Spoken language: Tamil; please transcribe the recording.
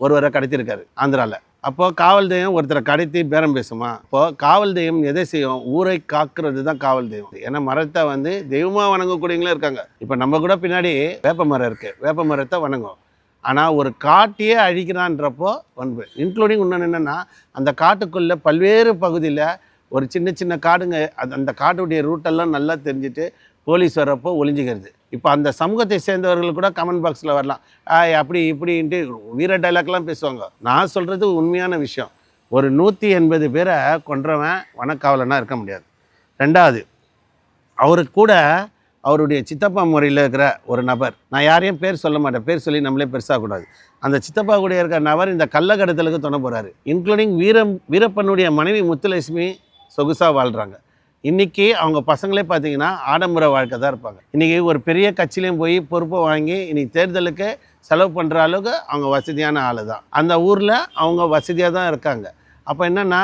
ஒருவரை கடத்தியிருக்காரு ஆந்திராவில். அப்போது காவல் தெய்வம் ஒருத்தரை கடத்தி பேரம் பேசுமா? இப்போது காவல் தெய்வம் எதை செய்யும்? ஊரை காக்கிறது தான் காவல் தெய்வம். ஏன்னா மரத்தை தெய்வமாக வணங்கக்கூடியவங்களும் இருக்காங்க. இப்போ நம்ம கூட பின்னாடி வேப்ப மரம் இருக்குது, வேப்ப மரத்தை வணங்கும். ஆனால் ஒரு காட்டையே அழிக்கிறான்றப்போ வன்பு. இன்க்ளூடிங் இன்னொன்று என்னென்னா, அந்த காட்டுக்குள்ளே பல்வேறு பகுதியில் ஒரு சின்ன சின்ன காடுங்க, அந்த காட்டுடைய ரூட்டெல்லாம் நல்லா தெரிஞ்சுட்டு போலீஸ் வர்றப்போ ஒளிஞ்சிக்கிறது. இப்போ அந்த சமூகத்தை சேர்ந்தவர்கள் கூட கமெண்ட் பாக்ஸில் வரலாம், அப்படி இப்படின்ட்டு வீர டைலாக்லாம் பேசுவாங்க. நான் சொல்கிறது உண்மையான விஷயம். ஒரு 180 பேரை கொன்றவன் வனக்காவலனாக இருக்க முடியாது. ரெண்டாவது, அவருக்கு கூட அவருடைய சித்தப்பா முறையில் இருக்கிற ஒரு நபர், நான் யாரையும் பேர் சொல்ல மாட்டேன், பேர் சொல்லி நம்மளே பெருசாகக்கூடாது. அந்த சித்தப்பா கூட இருக்கிற நபர் இந்த கள்ளக்கடத்தலுக்கு துணை போகிறாரு. இன்க்ளூடிங் வீரப்பனுடைய மனைவி முத்துலட்சுமி சொகுசாக வாழ்கிறாங்க. இன்றைக்கி அவங்க பசங்களே பார்த்திங்கன்னா ஆடம்பர வாழ்க்கை தான் இருப்பாங்க. இன்றைக்கி ஒரு பெரிய கட்சியிலையும் போய் பொறுப்பை வாங்கி இன்றைக்கி தேர்தலுக்கு செலவு பண்ணுற அளவுக்கு அவங்க வசதியான ஆள் தான். அந்த ஊரில் அவங்க வசதியாக தான் இருக்காங்க. அப்போ என்னென்னா,